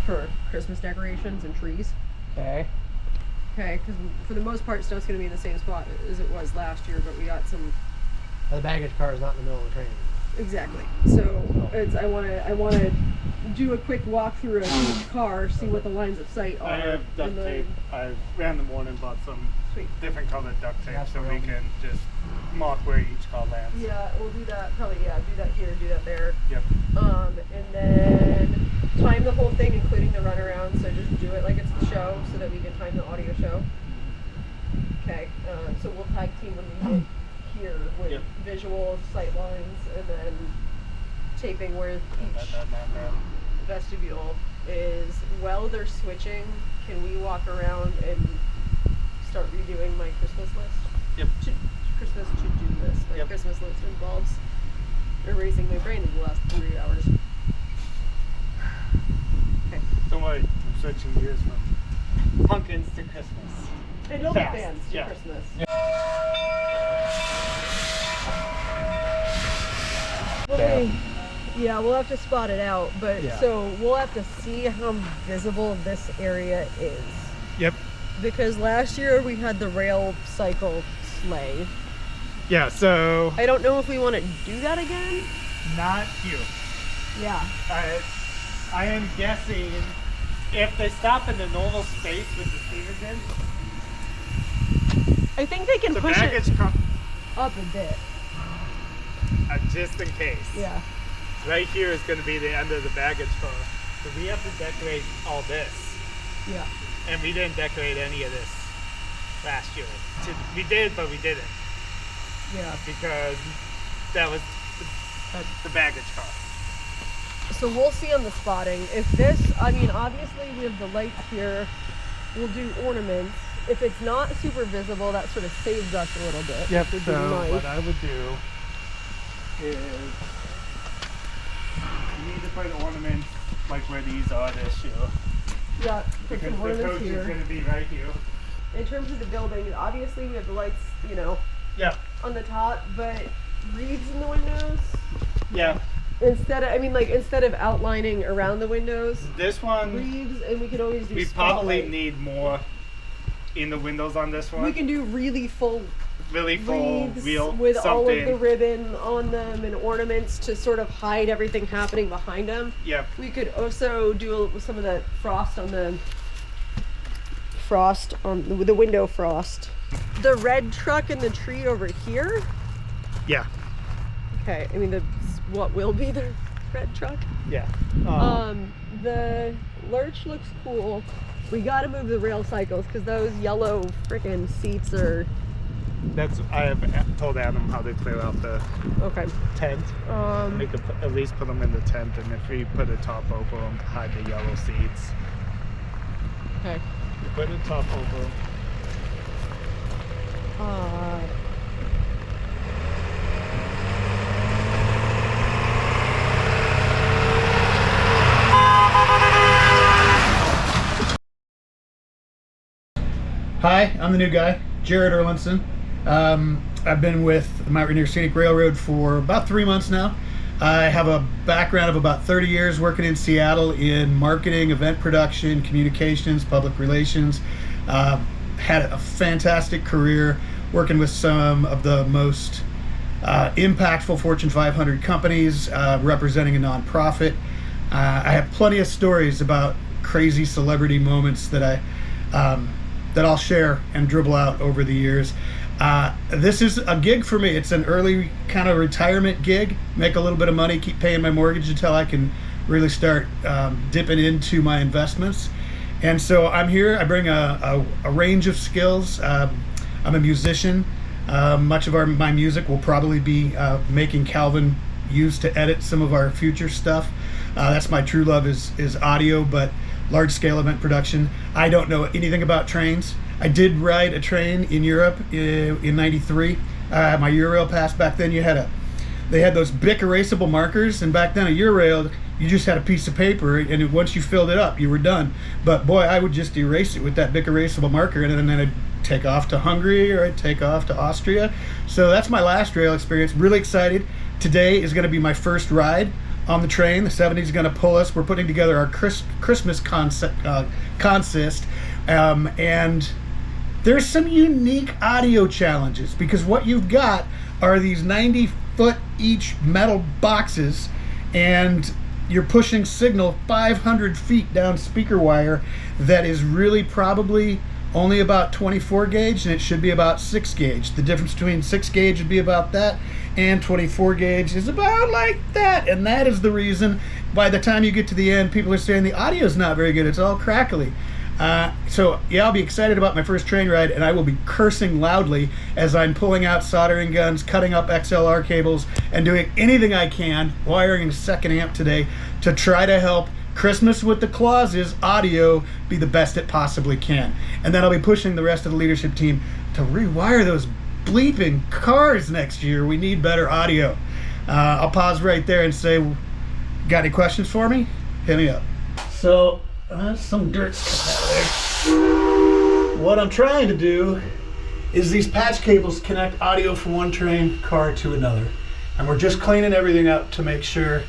for Christmas decorations and trees. Okay. Okay, because for the most part, stuff's going to be in the same spot as it was last year, but we got some. The baggage car is not in the middle of the train. Exactly. So it's I want to do a quick walkthrough of each car, see what the lines of sight are. I have duct tape. I ran the morning and bought some different colored duct tape so we can just mark where each car lands. Yeah, we'll do that. Probably, yeah, do that here, do that there. Yep. And then time the whole thing, including the runaround. So just do it like it's the show, so that we can time the audio show. Okay. So we'll tag team when we get here with visuals, sight lines, and then taping where each vestibule is. While they're switching, can we walk around and start redoing my Christmas list? Yep. Christmas to-do list. My Christmas list involves erasing my brain in the last 3 hours. Okay. Don't worry, I'm switching gears from pumpkins to Christmas. And all the fans to Christmas. Yeah, we'll have to spot it out, but so we'll have to see how visible this area is. Yep. Because last year we had the rail cycle sleigh. Yeah, so I don't know if we want to do that again. not you. Yeah. I am guessing if they stop in the normal space with the steamers in, I think they can the push baggage it up a bit. Just in case. Yeah. Right here is going to be the end of the baggage car. So we have to decorate all this. Yeah. And we didn't decorate any of this last year. We did, but we didn't. Yeah. Because that was the baggage car. So we'll see on the spotting. If this, I mean, obviously we have the lights here. We'll do ornaments. If it's not super visible, that sort of saves us a little bit. Yep, so nice. What I would do is you need to put ornaments like where these are this year. Yeah, put because some the ornaments coach here. is going to be right here. In terms of the building, obviously we have the lights, you know, on the top, but reeds in the windows. Yeah. Instead of outlining around the windows, This one, reeds, and we could always do we spotlight. probably need more in the windows on this one. We can do really full reels with something. all of the ribbon on them and ornaments to sort of hide everything happening behind them. Yep. We could also do some of the frost on the window frost. The red truck and the tree over here. Yeah. Okay, I mean what will be the red truck? Yeah. The lurch looks cool. We got to move the rail cycles because those yellow freaking seats are. I have told Adam how to clear out the tent. We could at least put them in the tent, and if we put a top over them, hide the yellow seats. Okay. We put a top over them. Hi, I'm the new guy, Jared Erlinson. I've been with the Rainier Scenic Railroad for about 3 months now. I have a background of about 30 years working in Seattle in marketing, event production, communications, public relations. Had a fantastic career working with some of the most impactful Fortune 500 companies, representing a nonprofit. I have plenty of stories about crazy celebrity moments that I'll share and dribble out over the years. This is a gig for me. It's an early kind of retirement gig. Make a little bit of money, keep paying my mortgage until I can really start dipping into my investments. And so I'm here. I bring a range of skills. I'm a musician. Much of my music will probably be making Calvin use to edit some of our future stuff. That's my true love is audio, but large-scale event production. I don't know anything about trains. I did ride a train in Europe in '93. My Eurail pass back then, they had those Bic erasable markers, and back then a Eurail, you just had a piece of paper, and once you filled it up, you were done. But boy, I would just erase it with that Bic erasable marker, and then I'd take off to Hungary or I'd take off to Austria. So that's my last rail experience. Really excited. Today is going to be my first ride on the train. The 70s is going to pull us. We're putting together our Christmas consist, and there's some unique audio challenges because what you've got are these 90-foot each metal boxes, and you're pushing signal 500 feet down speaker wire that is really probably only about 24 gauge, and it should be about 6 gauge. The difference between 6 gauge would be about that, and 24 gauge is about like that. And that is the reason by the time you get to the end, people are saying the audio is not very good. It's all crackly. So yeah, I'll be excited about my first train ride, and I will be cursing loudly as I'm pulling out soldering guns, cutting up XLR cables, and doing anything I can, wiring a second amp today, to try to help Christmas with the Clauses audio be the best it possibly can. And then I'll be pushing the rest of the leadership team to rewire those bleeping cars next year. We need better audio. I'll pause right there and say, got any questions for me? Hit me up. So, some dirt stuff out there. What I'm trying to do is these patch cables connect audio from one train car to another. And we're just cleaning everything up to make sure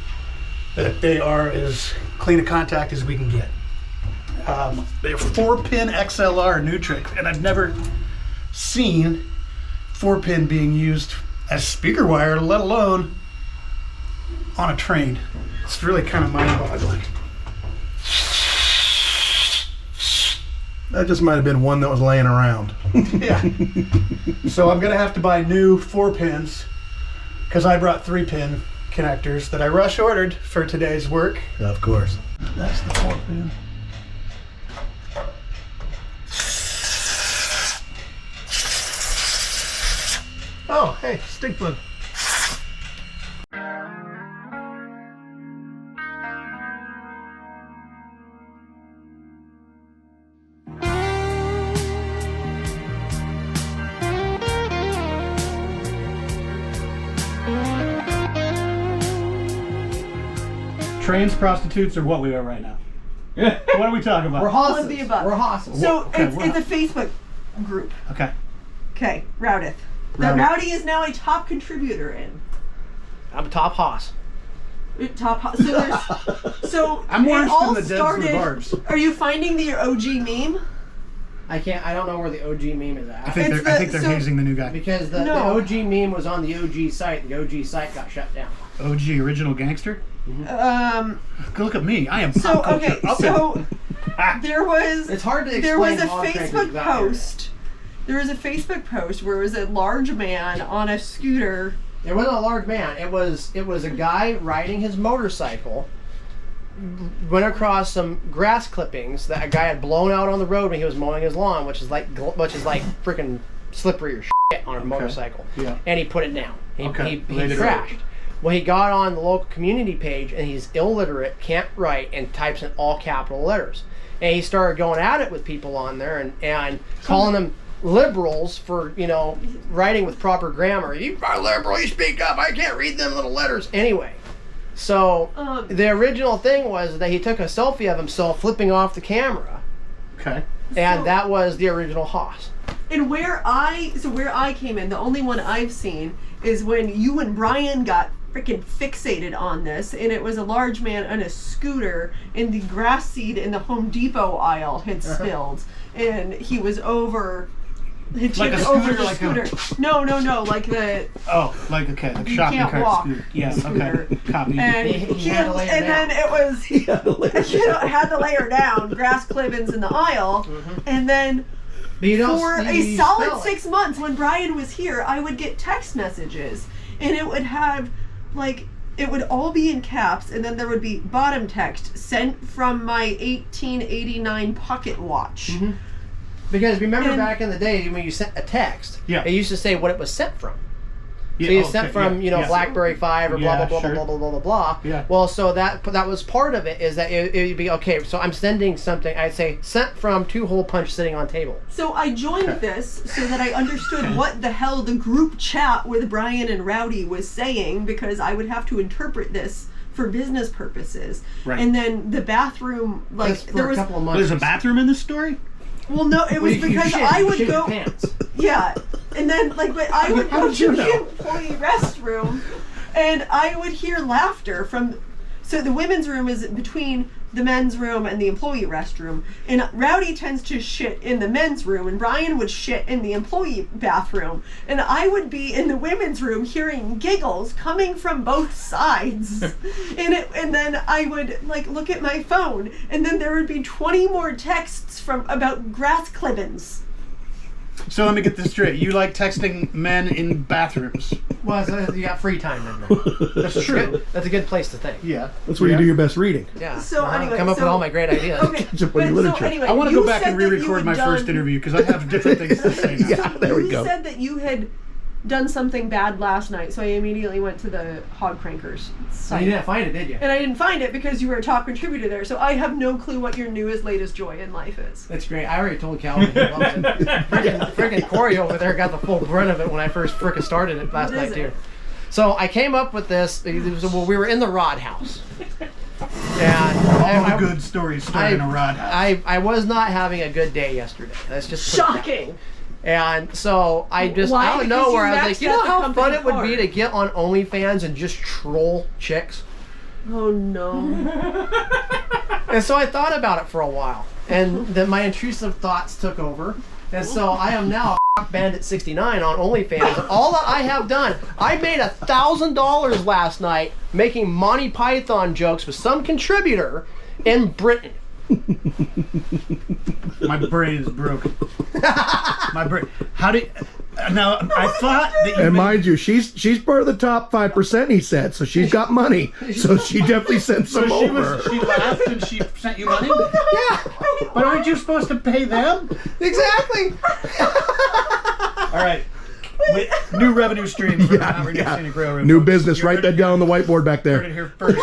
that they are as clean a contact as we can get. They're 4-pin XLR Nutric, and I've never seen 4-pin being used as speaker wire, let alone on a train. It's really kind of mind-boggling. That just might have been one that was laying around. Yeah. So I'm gonna have to buy new 4-pins because I brought 3-pin connectors that I rush ordered for today's work. Of course. That's the 4-pin. Oh, hey, stink bug. Trains, prostitutes, or what we are right now? What are we talking about? We're All hosses. of the above. We're hosses. So Okay, it's a Facebook group. Okay. Okay, Rowdith. That Rowdy is now a top contributor in. I'm a top hoss. So there's so I'm more it interested all in the Debs started. and the Barbs. Are you finding the OG meme? I don't know where the OG meme is at. I think It's they're so- hazing the new guy. Because the No. OG meme was on the OG site. The OG site got shut down. OG original gangster. Go look at me. I am So pop culture. okay, so there was It's hard to explain. there was a hog trains Facebook without post. There was a Facebook post where it was a large man on a scooter. It wasn't a large man. It was a guy riding his motorcycle. Went across some grass clippings that a guy had blown out on the road when he was mowing his lawn, which is like freaking slippery or shit on a motorcycle. Yeah. And he put it down. He Laid it crashed. Well, he got on the local community page, and he's illiterate, can't write, and types in all capital letters. And he started going at it with people on there and calling them liberals for, writing with proper grammar. You are liberal, you speak up, I can't read them little letters. Anyway, so the original thing was that he took a selfie of himself flipping off the camera. Okay. And that was the original Haas. And where I came in, the only one I've seen is when you and Brian got freaking fixated on this, and it was a large man on a scooter, and the grass seed in the Home Depot aisle had spilled, and he was over. Like a over scooter, the like scooter. No, like the. Oh, like You shopping can't cart walk scooter. Yes, scooter. okay. Copy. And He had to lay her and down. then it was had to lay her down, grass clippings in the aisle, and then. But you don't For you a solid spell it. 6 months, when Brian was here, I would get text messages, and it would have, it would all be in caps, and then there would be bottom text, sent from my 1889 pocket watch. Mm-hmm. Because remember And- back in the day when you sent a text, Yeah. it used to say what it was sent from. Yeah, So you okay, sent from, yeah. BlackBerry 5 or blah, Yeah, blah, blah, sure. blah, blah, blah, blah, blah. Yeah. Well, so that was part of it, is that it'd be, okay, so I'm sending something, I'd say, sent from 2-hole punch sitting on table. So I joined this so that I understood what the hell the group chat with Brian and Rowdy was saying, because I would have to interpret this for business purposes. Right. And then the bathroom, Just for there a was. couple of months. There's a bathroom in this story? Well, no, it was You because shit- I you would shit your go. pants. Yeah, and then but I would How go did you to the know? employee restroom, and I would hear laughter from So the women's room is between the men's room and the employee restroom. And Rowdy tends to shit in the men's room, and Brian would shit in the employee bathroom. And I would be in the women's room hearing giggles coming from both sides. and then I would like look at my phone, and then there would be 20 more texts about grass clippings. So let me get this straight. You like texting men in bathrooms? Well, so you got free time in there. That's true. That's a good place to think. Yeah. That's where you do your best reading. Yeah. So anyway, come up with all my great ideas. Okay, Up on your literature. anyway, I want to you go back and said that you re-record had my first done- interview because I have different things to say now. Yeah, there we go. You said that you had done something bad last night, so I immediately went to the Hog Crankers So site. you didn't find it, did you? And I didn't find it because you were a top contributor there, so I have no clue what your newest, latest joy in life is. That's great. I already told Calvin he loves it. Freaking Corey over there got the full brunt of it when I first frickin' started it last What night is too. it? So I came up with this. Well, we were in the Rod House, and All the good stories start in a rod house. I was not having a good day yesterday. That's just put it that way. Shocking! And so I just Why? out of Because nowhere you I was like, maxed you know out the how fun company it would be card. to get on OnlyFans and just troll chicks. Oh no. And so I thought about it for a while, and then my intrusive thoughts took over, and so I am now Bandit 69 on OnlyFans. All that I have done, I made $1,000 last night making Monty Python jokes with some contributor in Britain. My brain is broken. My brain. How did? Now I thought that you. And mind you, she's part of the top 5%. He said, so she's got money. So she definitely sent So some over. she laughed and she sent you money. Yeah, But aren't you supposed to pay them? exactly. All right. New revenue stream for Rainier Scenic Railroad. New folks. business. You Write heard that it down on the whiteboard back here- Heard it there. here first.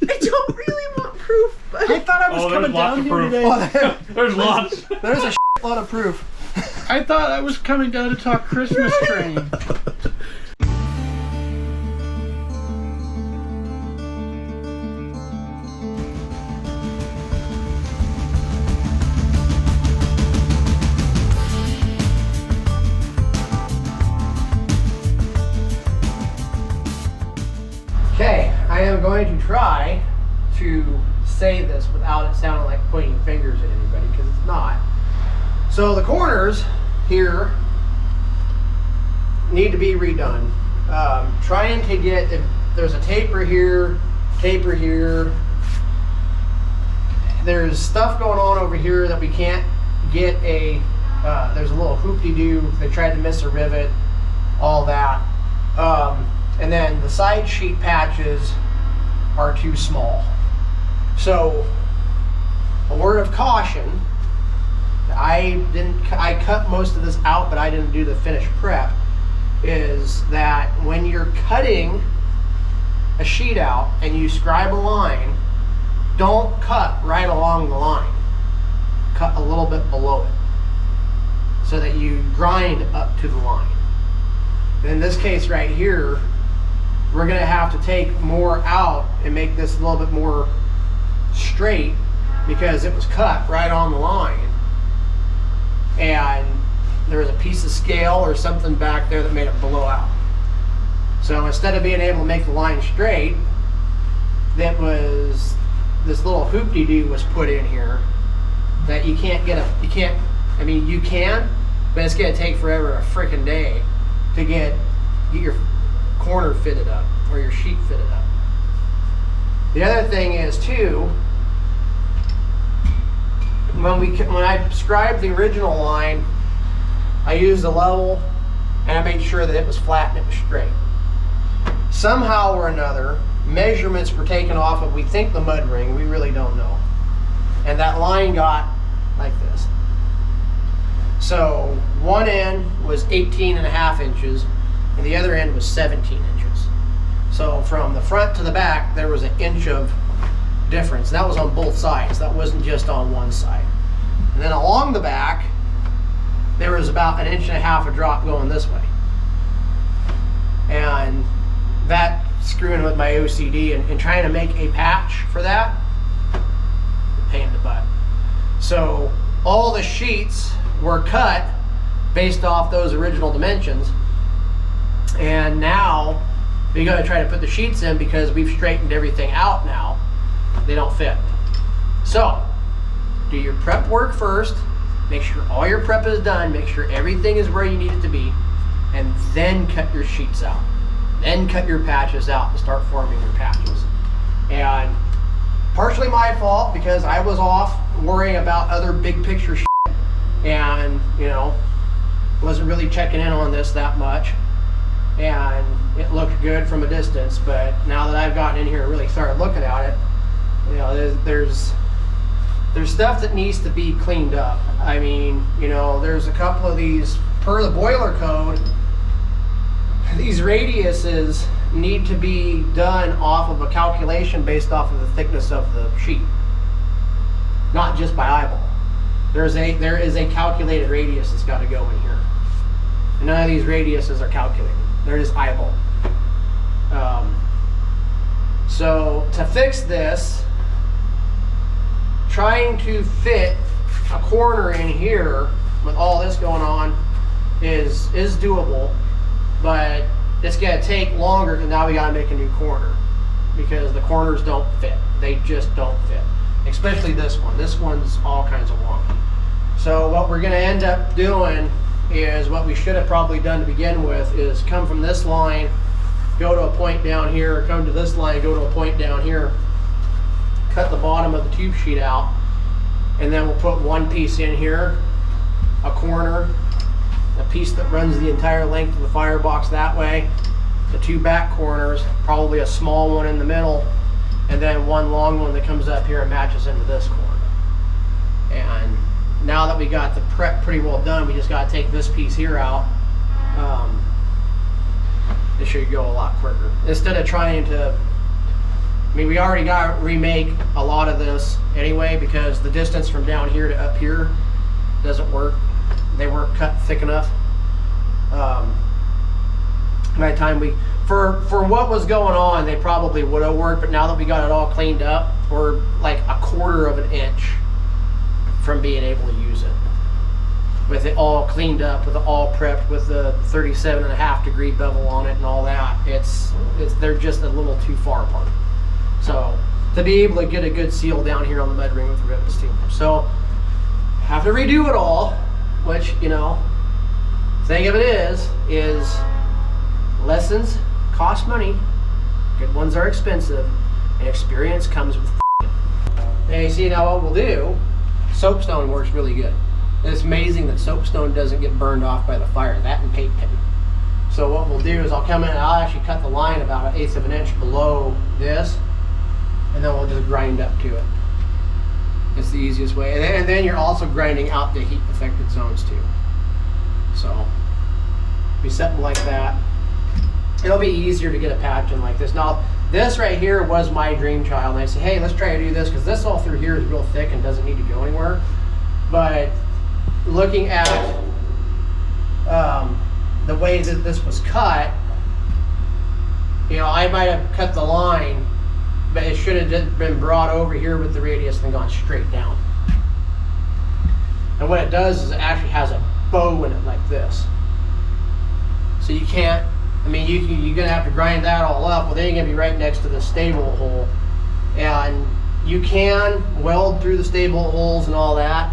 I don't really want proof, but I thought I was coming down here today. There's lots. There's a lot of proof. I thought I was coming down to talk Christmas train. Okay, I am going to try to say this without it sounding like pointing fingers at anybody, because it's not. So the corners here need to be redone. Trying to get, if there's a taper here, there's stuff going on over here that we can't get a, there's a little hoop-de-doo, they tried to miss a rivet, all that. And then the side sheet patches are too small. So, a word of caution, I cut most of this out, but I didn't do the finished prep, is that when you're cutting a sheet out and you scribe a line, don't cut right along the line. Cut a little bit below it so that you grind up to the line. And in this case right here, we're going to have to take more out and make this a little bit more straight because it was cut right on the line. And there was a piece of scale or something back there that made it blow out. So instead of being able to make the line straight, that was this little hoop-de-doo was put in here that you can't get I mean you can, but it's going to take forever a freaking day to get your corner fitted up or your sheet fitted up. The other thing is too, when I scribed the original line, I used a level and I made sure that it was flat and it was straight. Somehow or another, measurements were taken off of, we think, the mud ring, we really don't know. And that line got like this. So one end was 18.5 inches and the other end was 17 inches. So from the front to the back, there was an inch of difference. That was on both sides. That wasn't just on one side. And then along the back, there was about 1.5 inches of drop going this way. And that, screwing with my OCD and trying to make a patch for that, pain in the butt. So all the sheets were cut based off those original dimensions. And now But you got to try to put the sheets in because we've straightened everything out now. They don't fit. So, do your prep work first. Make sure all your prep is done. Make sure everything is where you need it to be. And then cut your sheets out. Then cut your patches out and start forming your patches. And partially my fault because I was off worrying about other big picture shit. And, you know, wasn't really checking in on this that much. And it looked good from a distance, but now that I've gotten in here and really started looking at it, you know, there's stuff that needs to be cleaned up. I mean, you know, there's a couple of these, per the boiler code, these radiuses need to be done off of a calculation based off of the thickness of the sheet, not just by eyeball. There is a calculated radius that's got to go in here. And none of these radiuses are calculated. They're just eyeball. So to fix this, trying to fit a corner in here with all this going on is doable, but it's gonna take longer because now we gotta make a new corner because the corners don't fit. They just don't fit. Especially this one. This one's all kinds of wonky. So what we're gonna end up doing is what we should have probably done to begin with is come from this line, go to a point down here, come to this line, go to a point down here, cut the bottom of the tube sheet out, and then we'll put one piece in here, a corner, a piece that runs the entire length of the firebox that way, the two back corners, probably a small one in the middle, and then one long one that comes up here and matches into this corner. And now that we got the prep pretty well done, we just got to take this piece here out. It should go a lot quicker. Instead of trying to, I mean, we already got to remake a lot of this anyway because the distance from down here to up here doesn't work. They weren't cut thick enough. By the time for what was going on, they probably would have worked, but now that we got it all cleaned up, we're like a quarter of an inch from being able to use it. With it all cleaned up, with it all prepped, with the 37.5-degree bevel on it and all that, they're just a little too far apart. So to be able to get a good seal down here on the mud ring with the rivets too. So have to redo it all, which, you know, thing of it is lessons cost money, good ones are expensive, and experience comes with and you see now what we'll do, soapstone works really good. And it's amazing that soapstone doesn't get burned off by the fire, that and paint pen. So what we'll do is I'll come in and I'll actually cut the line about 1/8 of an inch below this, and then we'll just grind up to it. It's the easiest way. And then you're also grinding out the heat affected zones too. So be something like that. It'll be easier to get a patch in like this. Now this right here was my dream child, and I said, hey, let's try to do this because this all through here is real thick and doesn't need to go anywhere. But looking at the way that this was cut, you know, I might have cut the line, but it should have just been brought over here with the radius and gone straight down. And what it does is it actually has a bow in it like this. So you can't, I mean, you're gonna have to grind that all up. Well, then you're gonna be right next to the stable hole. And you can weld through the stable holes and all that,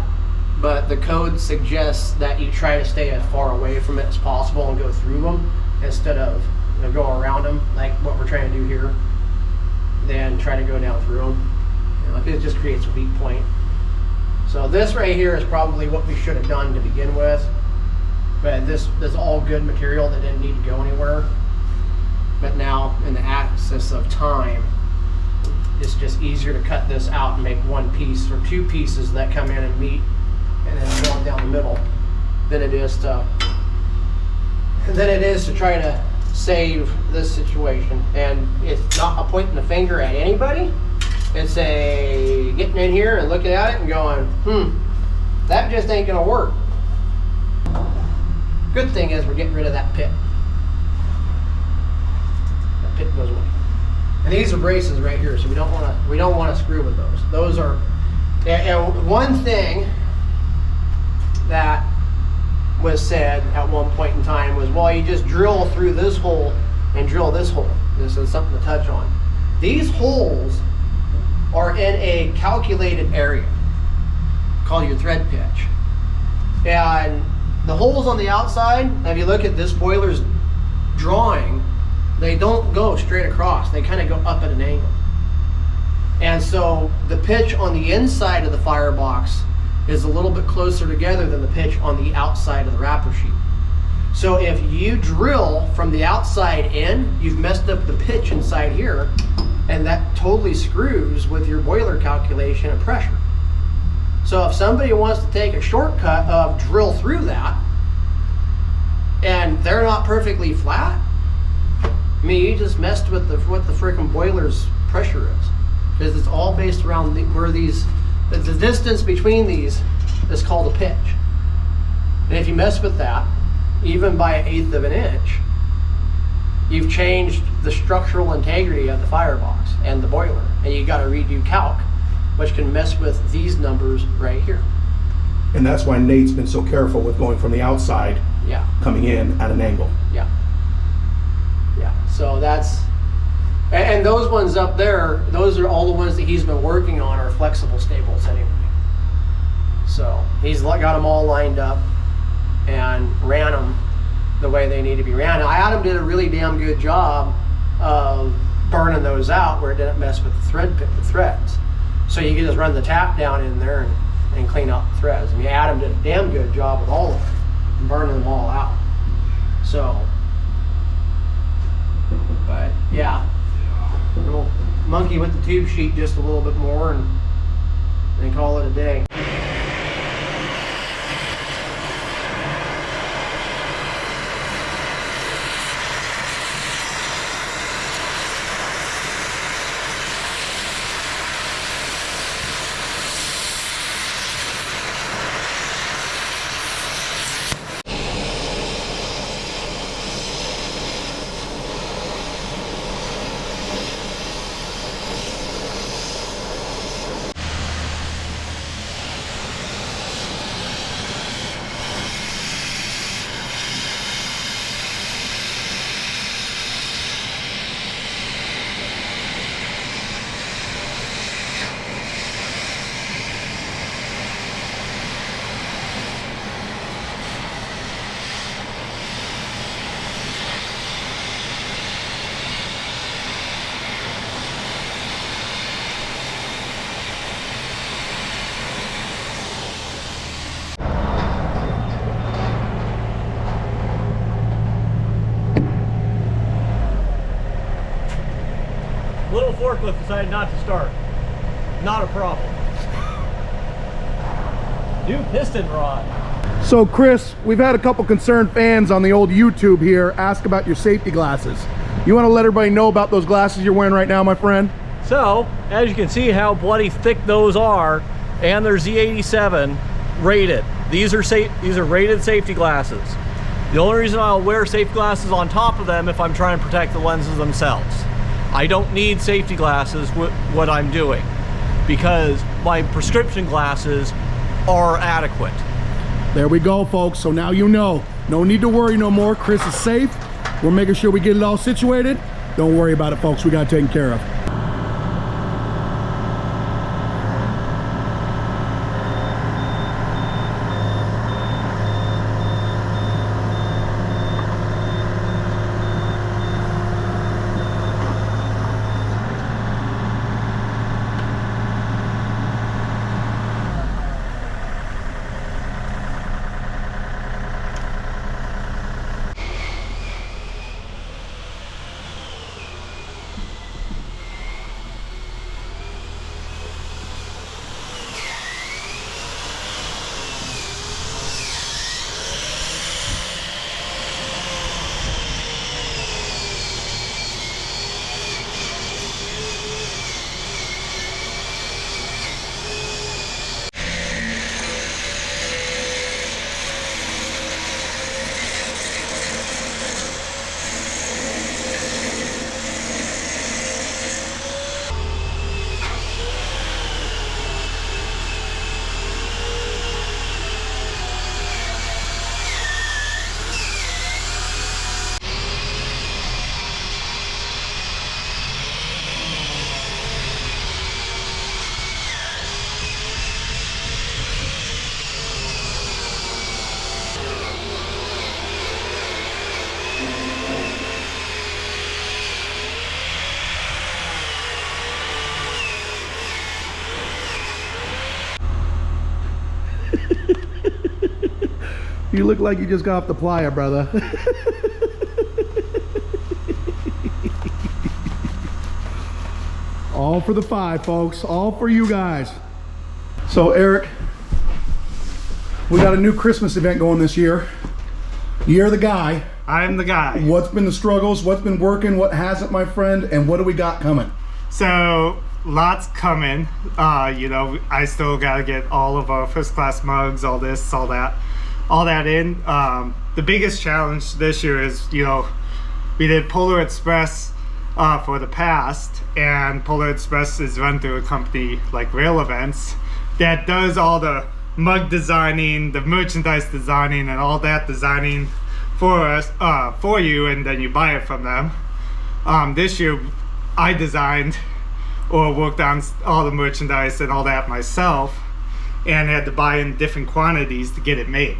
but the code suggests that you try to stay as far away from it as possible and go through them instead of, you know, go around them like what we're trying to do here. Then try to go down through them. You know, it just creates a weak point. So this right here is probably what we should have done to begin with. But this is all good material that didn't need to go anywhere. But now in the access of time, it's just easier to cut this out and make one piece or two pieces that come in and meet and then go down the middle than it is to try to save this situation. And it's not a pointing the finger at anybody. It's a getting in here and looking at it and going, that just ain't gonna work. Good thing is we're getting rid of that pit. That pit goes away. And these are braces right here, so we don't want to screw with those. Those are, and one thing that was said at one point in time was, well, you just drill through this hole and drill this hole. This is something to touch on. These holes are in a calculated area called your thread pitch. And the holes on the outside, if you look at this boiler's drawing, they don't go straight across. They kind of go up at an angle. And so the pitch on the inside of the firebox is a little bit closer together than the pitch on the outside of the wrapper sheet. So if you drill from the outside in, you've messed up the pitch inside here, and that totally screws with your boiler calculation and pressure. So if somebody wants to take a shortcut of drill through that, and they're not perfectly flat, I mean, you just messed with what the frickin' boiler's pressure is. Because it's all based around the distance between these is called a pitch. And if you mess with that, even by 1/8 of an inch, you've changed the structural integrity of the firebox and the boiler. And you gotta redo calc, which can mess with these numbers right here. And that's why Nate's been so careful with going from the outside, Yeah, coming in at an angle. yeah. Yeah, so that's, and those ones up there, those are all the ones that he's been working on are flexible staples anyway. So he's got them all lined up and ran them the way they need to be ran. Now, Adam did a really damn good job of burning those out where it didn't mess with the threads. So you can just run the tap down in there and clean out the threads. I mean, Adam did a damn good job with all of them, burning them all out. So, but yeah, we'll monkey with the tube sheet just a little bit more and call it a day. Little forklift decided not to start. Not a problem. New piston rod. So Chris, we've had a couple concerned fans on the old YouTube here ask about your safety glasses. You want to let everybody know about those glasses you're wearing right now, my friend? So, as you can see how bloody thick those are, and they're Z87 rated. These are rated safety glasses. The only reason I'll wear safety glasses on top of them if I'm trying to protect the lenses themselves. I don't need safety glasses with what I'm doing because my prescription glasses are adequate. There we go, folks. So now you know. No need to worry no more. Chris is safe. We're making sure we get it all situated. Don't worry about it, folks. We got it taken care of. You look like you just got off the playa, brother. All for the 5, folks. All for you guys. So, Eric, we got a new Christmas event going this year. You're the guy. I'm the guy. What's been the struggles? What's been working? What hasn't, my friend? And what do we got coming? So, lots coming. You know, I still got to get all of our first class mugs, all this, all that in. The biggest challenge this year is, you know, we did Polar Express for the past, and Polar Express is run through a company like Rail Events that does all the mug designing, the merchandise designing, and all that designing for us, for you, and then you buy it from them. This year I designed or worked on all the merchandise and all that myself, and had to buy in different quantities to get it made.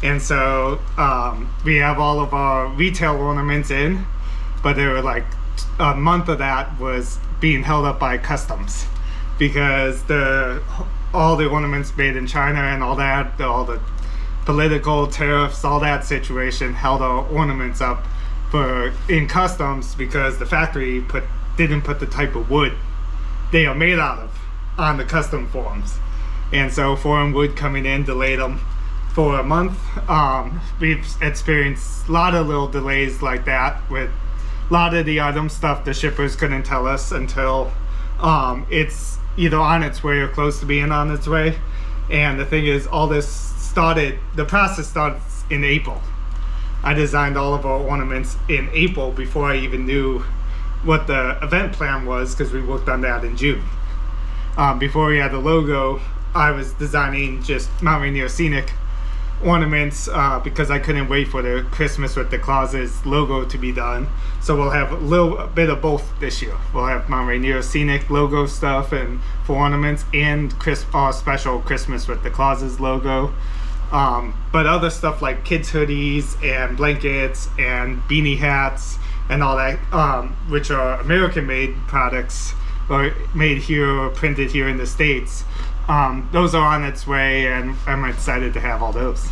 And so we have all of our retail ornaments in, but there were like a month of that was being held up by customs, because all the ornaments made in China and all that, all the political tariffs, all that situation held our ornaments up in customs, because the factory didn't put the type of wood they are made out of on the custom forms. And so foreign wood coming in delayed them for a month. We've experienced a lot of little delays like that with a lot of the item stuff the shippers couldn't tell us until it's either on its way or close to being on its way. And the thing is, the process started in April. I designed all of our ornaments in April before I even knew what the event plan was, because we worked on that in June. Before we had the logo, I was designing just Mount Rainier Scenic ornaments because I couldn't wait for the Christmas with the Clauses logo to be done. So we'll have a little bit of both this year. We'll have Mount Rainier Scenic logo stuff and for ornaments, and special Christmas with the Clauses logo. But other stuff like kids hoodies and blankets and beanie hats and all that, which are American made products, or made here or printed here in the States, those are on its way, and I'm excited to have all those.